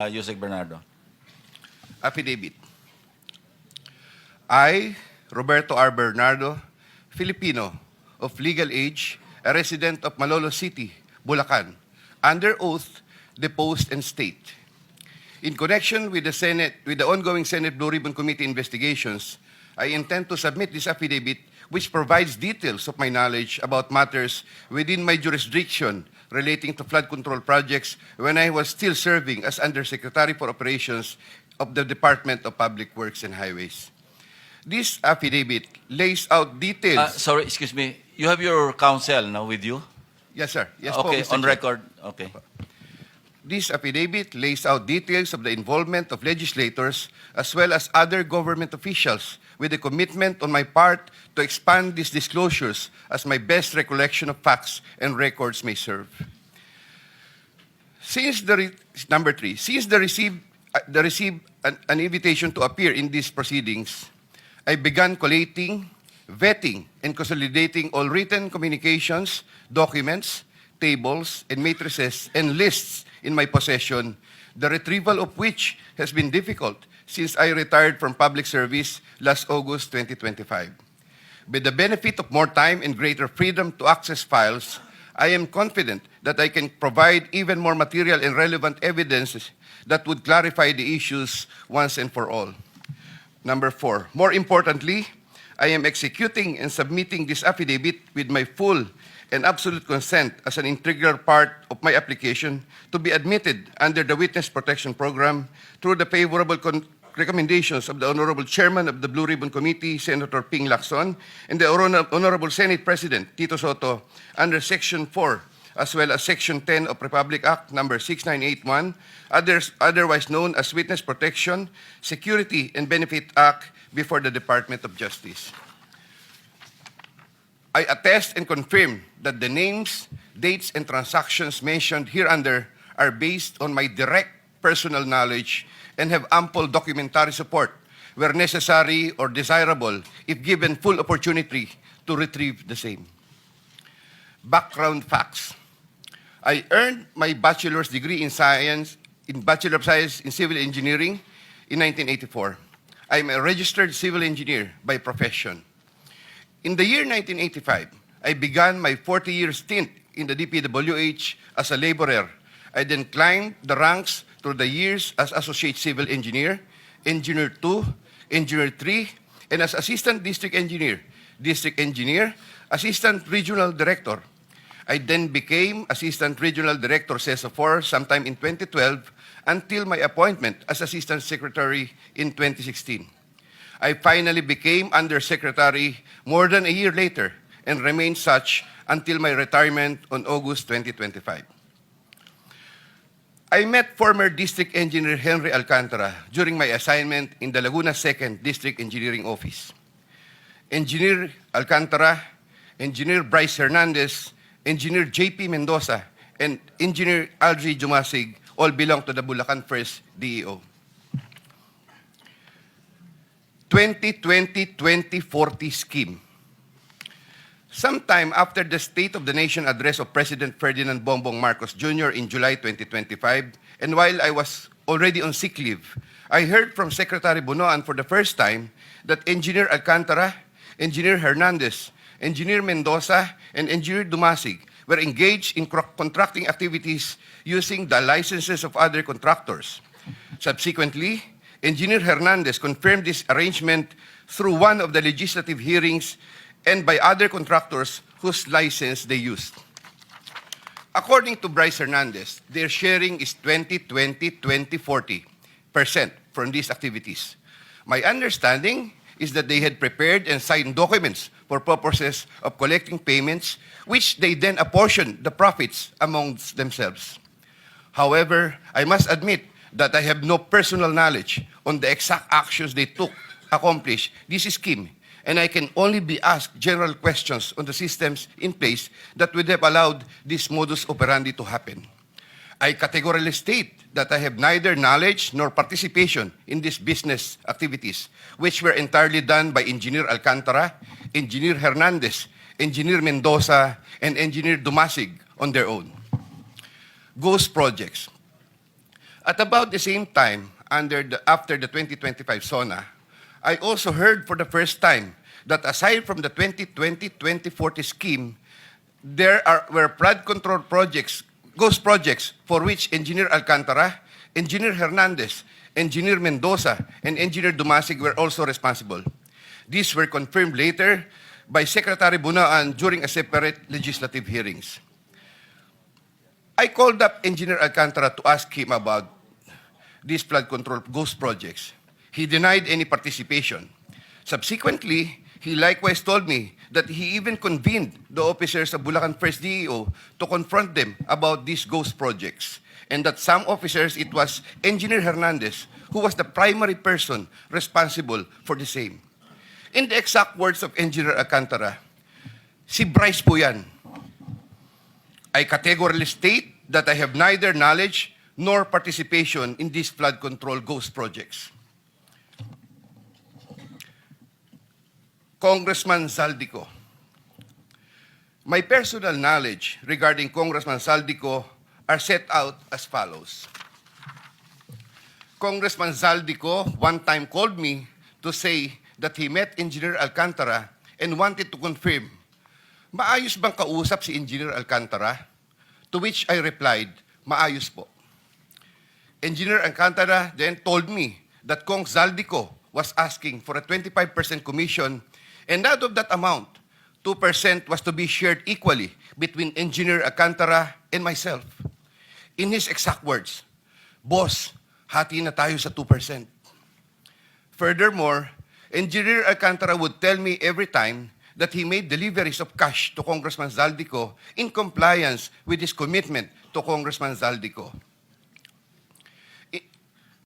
USEC Bernardo. Affidavit. I, Roberto R. Bernardo, Filipino, of legal age, a resident of Malolos City, Bulacan, under oath, deposed and state. In connection with the ongoing Senate Blue Ribbon Committee investigations, I intend to submit this affidavit which provides details of my knowledge about matters within my jurisdiction relating to flood control projects when I was still serving as Undersecretary for Operations of the Department of Public Works and Highways. This affidavit lays out details. Sorry, excuse me. You have your counsel now with you? Yes, sir. Yes, po, Okay, Mr. on Chair. record. Okay. This affidavit lays out details of the involvement of legislators as well as other government officials with a commitment on my part to expand these disclosures as my best recollection of facts and records may serve. Since number three, since the received an invitation to appear in these proceedings, I began collating, vetting, and consolidating all written communications, documents, tables, and matrices and lists in my possession, the retrieval of which has been difficult since I retired from public service last August 2025. With the benefit of more time and greater freedom to access files, I am confident that I can provide even more material and relevant evidence that would clarify the issues once and for all. Number four, more importantly, I am executing and submitting this affidavit with my full and absolute consent as an integral part of my application to be admitted under the Witness Protection Program through the favorable recommendations of the Honorable Chairman of the Blue Ribbon Committee, Senator Ping Lacson, and the Honorable Senate President, Tito Soto, under Section 4, as well as Section 10 of Republic Act Number 6981, otherwise known as Witness Protection, Security, and Benefit Act before the Department of Justice. I attest and confirm that the names, dates, and transactions mentioned hereunder are based on my direct personal knowledge and have ample documentary support where necessary or desirable if given full opportunity to retrieve the same. Background facts. I earned my bachelor's degree in Bachelor of Science in Civil Engineering in 1984. I am a registered civil engineer by profession. In the year 1985, I began my 40-year stint in the DPWH as a laborer. I then climbed the ranks through the years as Associate Civil Engineer, Engineer 2, Engineer 3, and as Assistant District Engineer, Assistant Regional Director. I then became Assistant Regional Director CESO 4 sometime in 2012 until my appointment as Assistant Secretary in 2016. I finally became Undersecretary more than a year later and remained such until my retirement on August 2025. I met former District Engineer Henry Alcantara during my assignment in the Laguna 2nd District Engineering Office. Engineer Alcantara, Engineer Bryce Hernandez, Engineer J.P. Mendoza, and Engineer Algie Jumasig all belong to the Bulacan 1st DEO. 2020-2040 scheme. Sometime after the State of the Nation address of President Ferdinand Bombo Marcos Jr. in July 2025, and while I was already on sick leave, I heard from Secretary Bunoan for the first time that Engineer Alcantara, Engineer Hernandez, Engineer Mendoza, and Engineer Dumasig were engaged in contracting activities using the licenses of other contractors. Subsequently, Engineer Hernandez confirmed this arrangement through one of the legislative hearings and by other contractors whose license they used. According to Bryce Hernandez, their sharing is 20-20-20-40% from these activities. My understanding is that they had prepared and signed documents for purposes of collecting payments, which they then apportioned the profits amongst themselves. However, I must admit that I have no personal knowledge on the exact actions they took to accomplish this scheme, and I can only be asked general questions on the systems in place that would have allowed this modus operandi to happen. I categorically state that I have neither knowledge nor participation in these business activities, which were entirely done by Engineer Alcantara, Engineer Hernandez, Engineer Mendoza, and Engineer Dumasig on their own. Ghost projects. At about the same time, after the 2025 SONA, I also heard for the first time that aside from the 2020-2040 scheme, were flood control projects, ghost projects, for which Engineer Alcantara, Engineer Hernandez, Engineer Mendoza, and Engineer Dumasig were also responsible. These were confirmed later by Secretary Bunaan during a separate legislative hearings. I called up Engineer Alcantara to ask him about these flood control ghost projects. He denied any participation. Subsequently, he likewise told me that he even convened the officers of Bulacan First DEO to confront them about these ghost projects, and that some officers, it was Engineer Hernandez, who was the primary person responsible for the same. In the exact words of Engineer Alcantara, si Bryce po yan. I categorically state that I have neither knowledge nor participation in these flood control ghost projects. Congressman Zaldico. My personal knowledge regarding Congressman Zaldico are set out as follows. Congressman Zaldico one time called me to say that he met Engineer Alcantara and wanted to confirm, maayos bang kausap si Engineer Alcantara? To which I replied, maayos po. Engineer Alcantara then told me that Kong Zaldico was asking for a 25% commission, and out of that amount, 2% was to be shared equally between Engineer Alcantara and myself. In his exact words, boss, hati na tayo sa 2%. Furthermore, Engineer Alcantara would tell me every time that he made deliveries of cash to Congressman Zaldico in compliance with his commitment to Congressman Zaldico.